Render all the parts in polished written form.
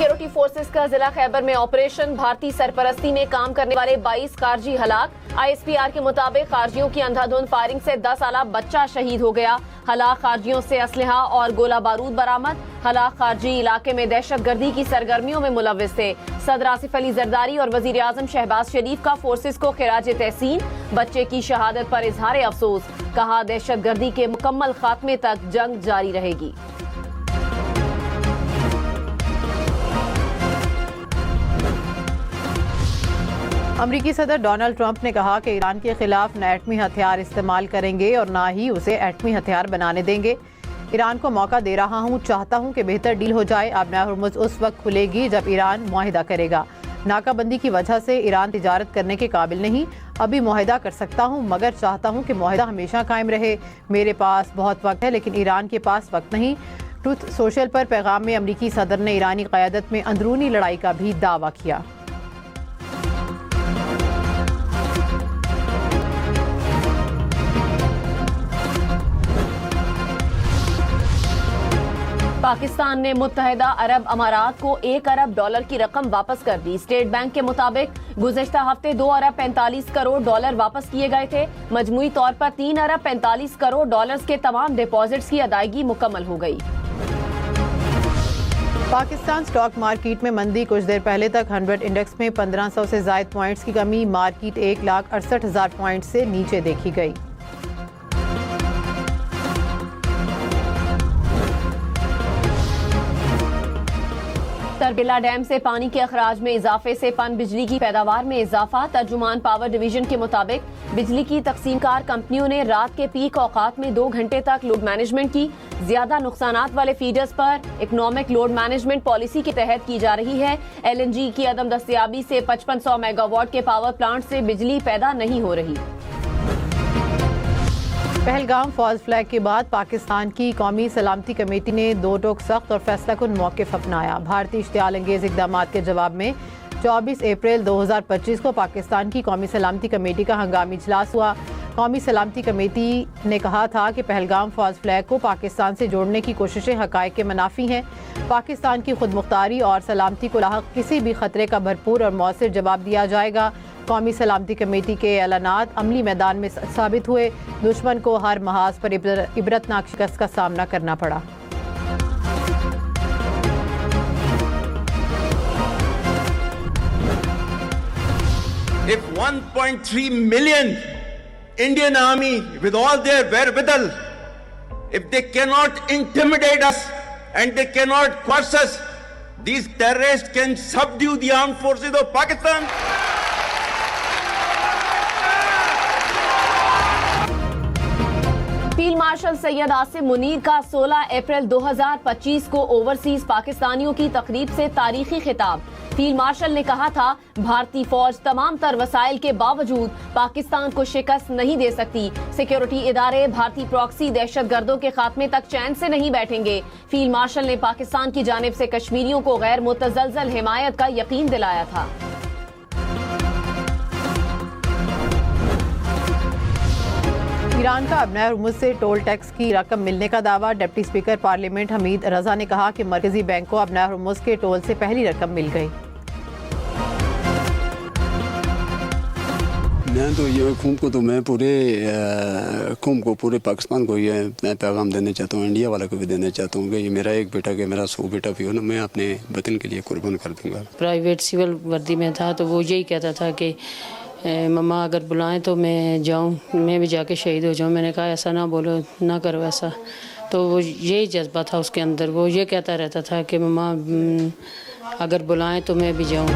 Security forces का जिला खैबर में ऑपरेशन, भारतीय सरपरस्ती में काम करने वाले 22 खारजी हलाक। ISPR के मुताबिक खारजियों की अंधाधुंध फायरिंग से 10 साला बच्चा शहीद हो गया। हलाक खारजियों से असलहा और गोला बारूद बरामद। हलाक खारजी इलाके में दहशतगर्दी की सरगर्मियों में मुलव्विस थे। सदर आसिफ अली जरदारी और वजीर आजम शहबाज शरीफ का फोर्सेस को खिराज तहसीन। बच्चे की शहादत पर इजहार अफसोस, कहा दहशतगर्दी के मुकम्मल खात्मे तक जंग जारी रहेगी। अमरीकी सदर डोनाल्ड ट्रंप ने कहा कि ईरान के खिलाफ न एटमी हथियार इस्तेमाल करेंगे और न ही उसे एटमी हथियार बनाने देंगे। ईरान को मौका दे रहा हूं, चाहता हूं कि बेहतर डील हो जाए। अब होर्मुज़ उस वक्त खुलेगी जब ईरान मुआहिदा करेगा। नाकाबंदी की वजह से ईरान तिजारत करने के काबिल नहीं। अभी मुआहिदा कर सकता हूं, मगर चाहता हूं कि मुआहिदा हमेशा कायम रहे। मेरे पास बहुत वक्त है, लेकिन ईरान के पास वक्त नहीं। ट्रुथ सोशल पर पैगाम में अमरीकी सदर ने ईरानी क़यादत में अंदरूनी लड़ाई का भी दावा किया। पाकिस्तान ने मुत्तहिदा अरब अमारात को $1 अरब की रकम वापस कर दी। स्टेट बैंक के मुताबिक गुज़श्ता हफ्ते $2 अरब 45 करोड़ वापस किए गए थे। मजमूई तौर पर $3 अरब 45 करोड़ के तमाम डिपॉजिट्स की अदायगी मुकम्मल हो गई। पाकिस्तान स्टॉक मार्केट में मंदी। कुछ देर पहले तक 100 इंडेक्स में 1500 से ज़ायद पॉइंट्स की कमी। मार्केट 1,68,000 पॉइंट से नीचे देखी गई। तरबिला डैम से पानी के अखराज में इजाफे से पन बिजली की पैदावार में इजाफा। तर्जुमान पावर डिवीजन के मुताबिक बिजली की तकसीमकार कंपनियों ने रात के पीक औकात में 2 घंटे तक लोड मैनेजमेंट की। ज्यादा नुकसानात वाले फीडर्स पर इकोनॉमिक लोड मैनेजमेंट पॉलिसी के तहत की जा रही है। LNG की अदम दस्तयाबी से 5500 मेगावाट के पावर प्लांट से बिजली पैदा नहीं हो रही। पहलगाम फॉल्स फ्लैग के बाद पाकिस्तान की कौमी सलामती कमेटी ने 2 टोक सख्त और फैसला कुन मौक़िफ़ अपनाया। भारतीय इश्तियाल अंगेज़ इक़दाम के जवाब में 24 अप्रैल 2025 को पाकिस्तान की कौमी सलामती कमेटी का हंगामी इजलास हुआ। कौमी सलामती कमेटी ने कहा था कि पहलगाम फॉल्स फ्लैग को पाकिस्तान से जोड़ने की कोशिशें हक़ाइक़ के मनाफी हैं। पाकिस्तान की खुद मुख्तारी और सलामती को लाहक़ किसी भी खतरे का भरपूर और मौसर जवाब दिया जाएगा। कौमी सलामती कमेटी के ऐलानात अमली मैदान में साबित हुए। दुश्मन को हर महाज पर इबरतनाक शिकस्त का सामना करना पड़ा। If 1.3 million Indian army with all their wherewithal, if they cannot intimidate us and they cannot coerce us, these terrorists can subdue the armed forces of Pakistan. Field marshal Syed Asim Munir का 16 अप्रैल 2025 को ओवरसीज पाकिस्तानियों की तकरीब से तारीखी खिताब। फील्ड मार्शल ने कहा था, भारतीय फौज तमाम तर वसाइल के बावजूद पाकिस्तान को शिकस्त नहीं दे सकती। सिक्योरिटी इदारे भारतीय प्रॉक्सी दहशतगर्दों के खात्मे तक चैन से नहीं बैठेंगे। फील्ड मार्शल ने पाकिस्तान की जानिब से कश्मीरियों को गैर मुतज़लज़ल हिमायत का यकीन दिलाया था। ईरान का अब होर्मुज़ से टोल टैक्स की रकम मिलने का दावा। डिप्टी स्पीकर पार्लियामेंट हमीद रजा ने कहा कि मरकजी बैंक को अब होर्मुज़ के टोल से पहली रकम मिल गई। मैं तो ये कौम को तो मैं पूरे कौम को पूरे पाकिस्तान को ये मैं पैगाम देना चाहता हूँ, इंडिया वाला को भी देना चाहता हूँ कि ये मेरा एक बेटा के मेरा 100 बेटा भी हो ना, मैं अपने वतन के लिए कुर्बान कर दूँगा। प्राइवेट सिविल वर्दी में था तो वो यही कहता था कि मम्मा अगर बुलाएं तो मैं जाऊं, मैं भी जाके शहीद हो जाऊं। मैंने कहा ऐसा ना बोलो, ना करो ऐसा। तो वो यही जज्बा था उसके अंदर। वो ये कहता रहता था कि मम्मा अगर बुलाएं तो मैं भी जाऊं।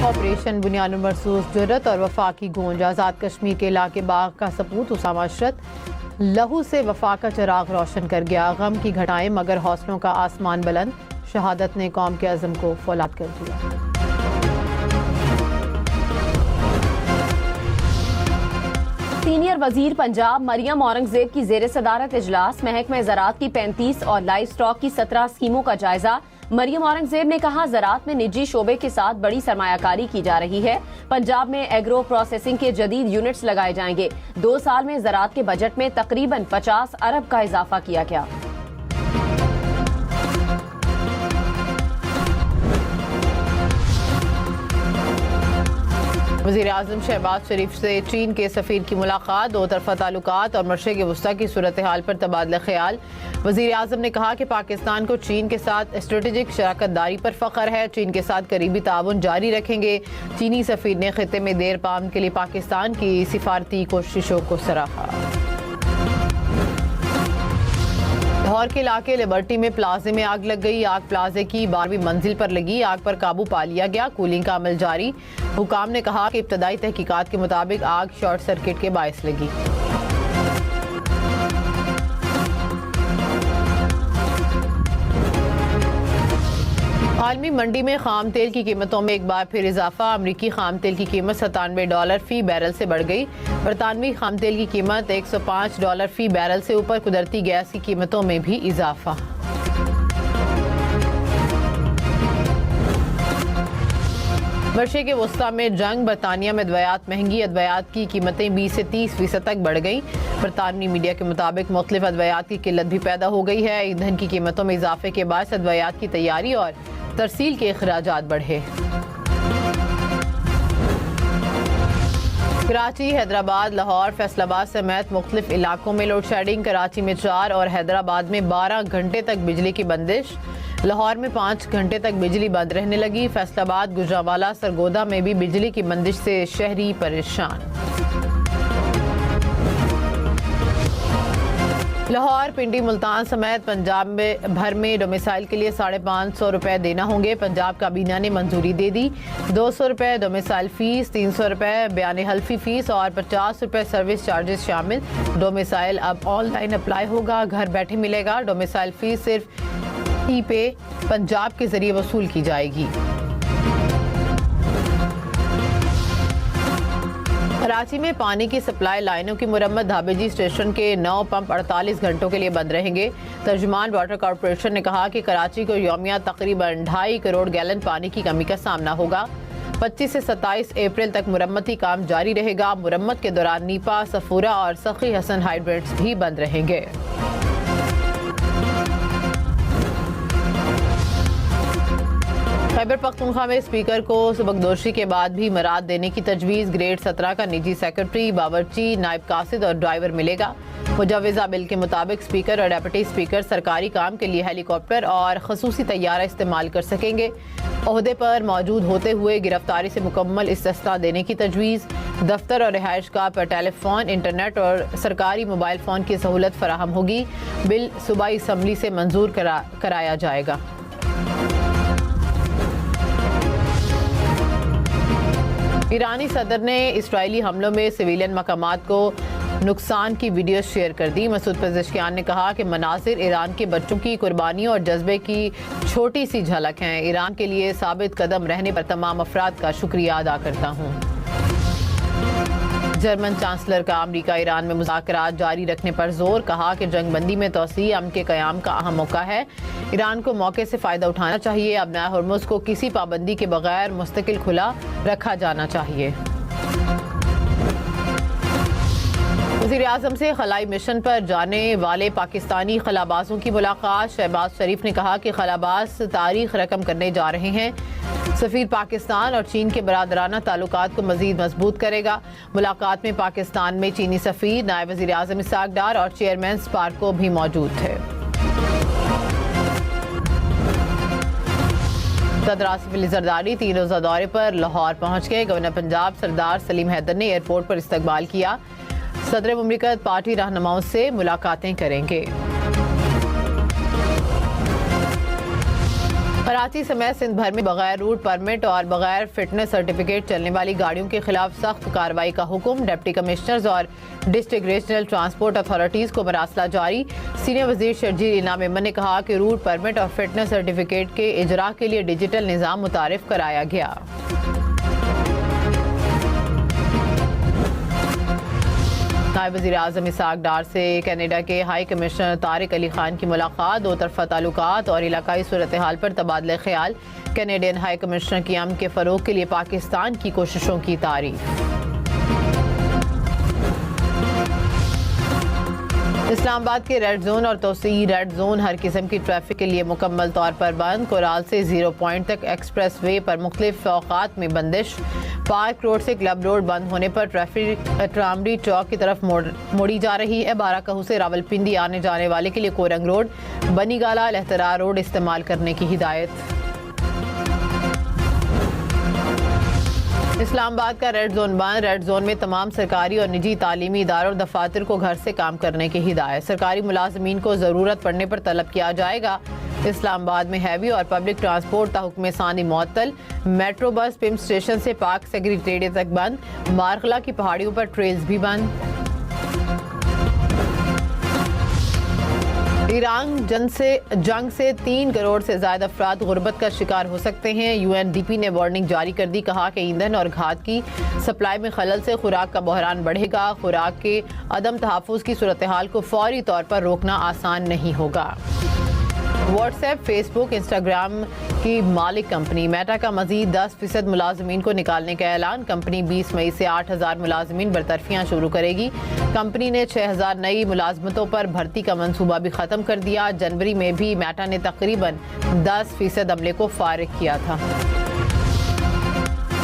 ऑपरेशन बुनियाद मरसूस जुर्रत और वफा की गूंज। आज़ाद कश्मीर के इलाके बाग का सपूत उसामा अशरत लहू से वफा का चिराग रोशन कर गया। गम की घटाएं मगर हौसलों का आसमान बुलंद। शहादत ने कौम के अज़म को फौलाद कर दिया। सीनियर वजीर पंजाब मरियम औरंगजेब की जेर सदारत इजलास। महकमा ज़राअत की 35 और लाइव स्टॉक की 17 स्कीमों का जायजा। मरियम औरंगजेब ने कहा, ज़राअत में निजी शोबे के साथ बड़ी सरमायाकारी की जा रही है। पंजाब में एग्रो प्रोसेसिंग के जदीद यूनिट्स लगाए जाएंगे। 2 साल में ज़राअत के बजट में तकरीबन 50 अरब का इजाफा किया गया। वज़ीर आज़म शहबाज शरीफ से चीन के सफ़ीर की मुलाकात, दो तरफ़ा ताल्लुकात और मशरिक़ वस्ता की सूरत हाल पर तबादला ख्याल। वज़ीर आज़म ने कहा कि पाकिस्तान को चीन के साथ स्ट्रेटेजिक शराकत दारी पर फ़ख्र है, चीन के साथ करीबी ताउन जारी रखेंगे। चीनी सफ़ीर ने ख़ित्ते में देर पाम के लिए पाकिस्तान की सिफारती कोशिशों को सराहा। लाहौर के इलाके लिबर्टी में प्लाजे में आग लग गई। आग प्लाजे की 12वीं मंजिल पर लगी। आग पर काबू पा लिया गया। कूलिंग का अमल जारी। हुकाम ने कहा कि इब्तदाई तहकीकात के मुताबिक आग शॉर्ट सर्किट के बायस लगी। आलमी मंडी में खाम तेल की कीमतों में एक बार फिर इजाफा। अमरीकी खाम तेल की कीमत $97 फी बैरल से बढ़ गई। बरतानवी खाम तेल की कीमत $105 फी बैरल से ऊपर। कुदरती गैस की कीमतों में भी इजाफा। मशरिक़ वस्ता में जंग, बरतानिया में अद्वियात महंगी। अद्वियात की कीमतें 20 से 30% तक बढ़ गई। बरतानवी मीडिया के मुताबिक मुख्तलिफ अद्वियात की किल्लत भी पैदा हो गई है। ईंधन की कीमतों में इजाफे के बाद अद्वियात की तैयारी और तरसील के अखराजात बढ़े। कराची, हैदराबाद, लाहौर, फैसलाबाद समेत मुख्तलिफ इलाकों में लोड शेडिंग। कराची में 4 और हैदराबाद में 12 घंटे तक बिजली की बंदिश। लाहौर में 5 घंटे तक बिजली बंद रहने लगी। फैसलाबाद, गुजरांवाला, सरगोदा में भी बिजली की बंदिश से शहरी परेशान। लाहौर, पिंडी, मुल्तान समेत पंजाब में भर में डोमिसाइल के लिए ₹550 देना होंगे। पंजाब काबीना ने मंजूरी दे दी। ₹200 डोमिसाइल फीस, ₹300 बयान हल्फी फीस और ₹50 सर्विस चार्जेस शामिल। डोमिसाइल अब ऑनलाइन अप्लाई होगा, घर बैठे मिलेगा। डोमिसाइल फीस सिर्फ ई पे पंजाब के जरिए वसूल की जाएगी। कराची में पानी की सप्लाई लाइनों की मुरम्मत। धाबेजी स्टेशन के 9 पंप 48 घंटों के लिए बंद रहेंगे। तर्जुमान वाटर कॉरपोरेशन ने कहा कि कराची को यौमिया तकरीबन 2.5 करोड़ गैलन पानी की कमी का सामना होगा। 25 से 27 अप्रैल तक मुरम्मती काम जारी रहेगा। मुरम्मत के दौरान नीपा, सफूरा और सखी हसन हाइड्रेंट्स भी बंद रहेंगे। खैबर पख्तूनख्वा में स्पीकर को सबकदोशी के बाद भी मराद देने की तजवीज़। ग्रेड 17 का निजी सेक्रेटरी, बावर्ची, नायब कासिद और ड्राइवर मिलेगा। मुजवज़ा बिल के मुताबिक स्पीकर और डेप्यूटी स्पीकर सरकारी काम के लिए हेलीकॉप्टर और खसूसी तैयारा इस्तेमाल कर सकेंगे। ओहदे पर मौजूद होते हुए गिरफ्तारी से मुकम्मल इस्तिस्ना देने की तजवीज़। दफ्तर और रिहाइश गाह पर टेलीफोन, इंटरनेट और सरकारी मोबाइल फ़ोन की सहूलत फराहम होगी। बिल सूबाई असम्बली से मंजूर कराया जाएगा। ईरानी सदर ने इसराइली हमलों में सिविलियन मकामात को नुकसान की वीडियो शेयर कर दी। मसूद पेज़ेश्कियान ने कहा कि मनासिर ईरान के बच्चों की कुर्बानियों और जज्बे की छोटी सी झलक हैं। ईरान के लिए साबित कदम रहने पर तमाम अफराद का शुक्रिया अदा करता हूँ। जर्मन चांसलर का अमरीका ईरान में मुज़ाकरात जारी रखने पर जोर। कहा कि जंगबंदी में तोसी अमन के क़याम का अहम मौका है। ईरान को मौके से फ़ायदा उठाना चाहिए। अपना हरमुज़ को किसी पाबंदी के बगैर मुस्तकिल खुला रखा जाना चाहिए। वज़ीर आज़म से खलाई मिशन पर जाने वाले पाकिस्तानी खलाबाजों की मुलाकात। शहबाज शरीफ ने कहा कि खलाबाज तारीख रकम करने जा रहे हैं। सफ़ीर पाकिस्तान और चीन के बरादराना ताल्लुकात को मज़ीद मजबूत करेगा। मुलाकात में पाकिस्तान में चीनी सफ़ीर, नायब वज़ीर आज़म इसाक डार और चेयरमैन स्पार्को भी मौजूद थे। सदर आसिफ अली जरदारी 3 रोज़ा दौरे पर लाहौर पहुँच गए। गवर्नर पंजाब सरदार सलीम हैदर ने एयरपोर्ट पर इस्तकबाल किया। सदर मुमलिकत पार्टी रहनुमाओं से मुलाकातें करेंगे। कराची समेत सिंध भर में बगैर रूट परमिट और बगैर फिटनेस सर्टिफिकेट चलने वाली गाड़ियों के खिलाफ सख्त कार्रवाई का हुक्म। डिप्टी कमिश्नर्स और डिस्ट्रिक्ट रीजनल ट्रांसपोर्ट अथॉरिटीज़ को मरासला जारी। सीनियर वजीर शर्जील इनाम मेमन ने कहा कि रूट परमिट और फिटनेस सर्टिफिकेट के इजरा के लिए डिजिटल निज़ाम मुतारिफ कराया गया। नायब वज़ीर आज़म इसाक डार से कनाडा के हाई कमिश्नर तारिक अली खान की मुलाकात। दो तरफ़ा ताल्लुकात और इलाकाई सूरत हाल पर तबादला ख्याल। कैनेडियन हाई कमिश्नर की अमन के फ़रोग़ के लिए पाकिस्तान की कोशिशों की तारीफ। इस्लामाबाद के रेड जोन और तोसी रेड जोन हर किस्म की ट्रैफिक के लिए मुकम्मल तौर पर बंद। कोराल से 0 पॉइंट तक एक्सप्रेस वे पर मुख्तलिफ औकात में बंदिश। पार्क रोड से क्लब रोड बंद होने पर ट्रैफिक ट्रामरी चौक की तरफ मोड़ी जा रही है। बाराकहू से रावलपिंडी आने जाने वाले के लिए कोरंग रोड, बनीगाला, लहतरा रोड इस्तेमाल करने की हिदायत। इस्लामाबाद का रेड जोन बंद। रेड जोन में तमाम सरकारी और निजी तालीमी इदारों और दफातर को घर से काम करने की हिदायत। सरकारी मुलाजमीन को ज़रूरत पड़ने पर तलब किया जाएगा। इस्लामाबाद में हैवी और पब्लिक ट्रांसपोर्ट ताहुक्म सानी मुअत्तल। मेट्रो बस पिम स्टेशन से पाक सेक्रेटेरिएट तक बंद। मारखला की पहाड़ियों पर ट्रेल्स भी बंद। ईरान जंग से 3 करोड़ से ज्यादा अफराद गुर्बत का शिकार हो सकते हैं। UNDP ने वार्निंग जारी कर दी। कहा कि ईंधन और खाद की सप्लाई में खलल से खुराक का बहरान बढ़ेगा। खुराक के अदम तहफ़्फ़ुज़ की सूरत हाल को फौरी तौर पर रोकना आसान नहीं होगा। व्हाट्सएप, फेसबुक, इंस्टाग्राम की मालिक कंपनी मेटा का मजीद 10% मुलाजमीन को निकालने का ऐलान। कंपनी 20 मई से 8,000 मुलाजमीन बरतरफियाँ शुरू करेगी। कंपनी ने 6,000 नई मुलाजमतों पर भर्ती का मंसूबा भी ख़त्म कर दिया। जनवरी में भी मेटा ने तकरीबन 10% अमले को फारिग किया था।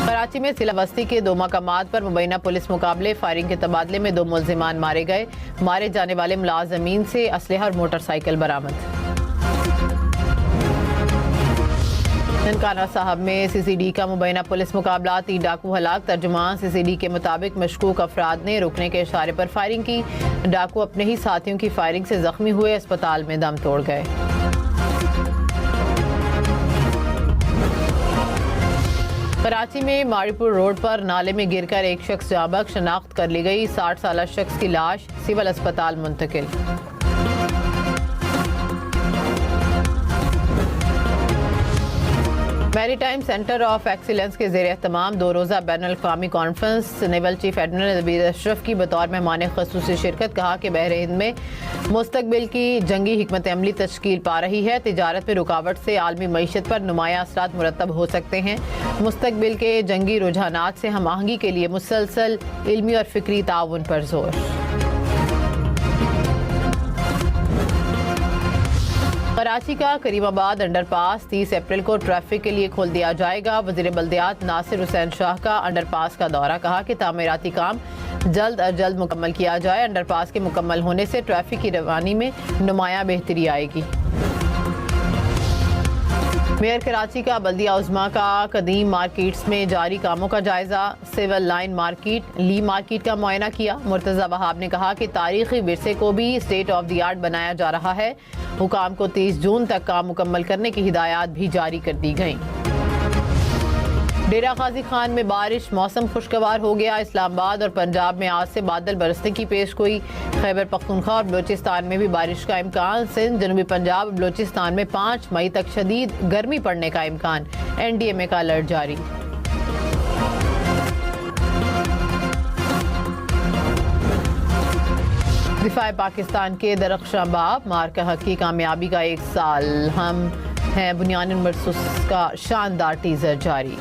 कराची में सिला बस्ती के 2 मकामात पर मुबैना पुलिस मुकाबले, फायरिंग के तबादले में 2 मुल्जिमान मारे गए। मारे जाने वाले मुलाजमीन से असलहा और मोटरसाइकिल बरामद। ननकाना साहब में CCD का मुबैना पुलिस मुकाबला, 3 डाकू हलाक। तर्जुमान CCD के मुताबिक मशकूक अफराद ने रुकने के इशारे पर फायरिंग की। डाकू अपने ही साथियों की फायरिंग से जख्मी हुए, अस्पताल में दम तोड़ गए। कराची में मारीपुर रोड पर नाले में गिरकर एक शख्स जाँ बख्श, शनाख्त कर ली गई। 60 साला शख्स की लाश सिविल अस्पताल मुंतकिल। मैरीटाइम सेंटर ऑफ एक्सीलेंस के ज़ेर एहतमाम 2 रोज़ा बैनुल-अक़वामी conference naval chief admiral Nabir Ashraf की बतौर मेहमान ख़ुसूसी शिरकत। कहा कि बहर हिंद में मुस्तकबिल की जंगी हिकमत अमली तश्कील पा रही है। तिजारत में रुकावट से आलमी मईशत पर नुमाया असरात मुरतब हो सकते हैं। मुस्तकबिल के जंगी रुझानात से हम आहंगी के लिए मुसलसल इल्मी और फ़िक्री ताउन पर जोर। कराची का करीमाबाद अंडरपास 30 अप्रैल को ट्रैफिक के लिए खोल दिया जाएगा। वज़ीर बल्दियात नासिर हुसैन शाह का अंडरपास का दौरा। कहा कि तामीराती काम जल्द अज जल्द मुकम्मल किया जाए। अंडरपास के मुकम्मल होने से ट्रैफिक की रवानी में नुमाया बेहतरी आएगी। मेयर कराची का बल्दिया उज़्मा का कदीम मार्केट्स में जारी कामों का जायजा। सिविल लाइन मार्केट, ली मार्केट का मुआयना किया। मुर्तज़ा वहाब ने कहा कि तारीखी विरसे को भी स्टेट ऑफ द आर्ट बनाया जा रहा है। हुकाम को 30 जून तक काम मुकम्मल करने की हिदायत भी जारी कर दी गई। डेरा गाजी खान में बारिश, मौसम खुशगवार हो गया। इस्लामाबाद और पंजाब में आज से बादल बरसने की पेशगोई। खैबर पख्तूनख्वा और बलोचिस्तान में भी बारिश का इम्कान। सिंध, जनूबी पंजाब और बलोचिस्तान में 5 मई तक शदीद गर्मी पड़ने का इम्कान। NDMA का अलर्ट जारी। दिफा पाकिस्तान के दरख्शां बाब मार्का हक की कामयाबी का 1 साल। हम हैं बुनियान मरसूस का शानदार टीजर जारी।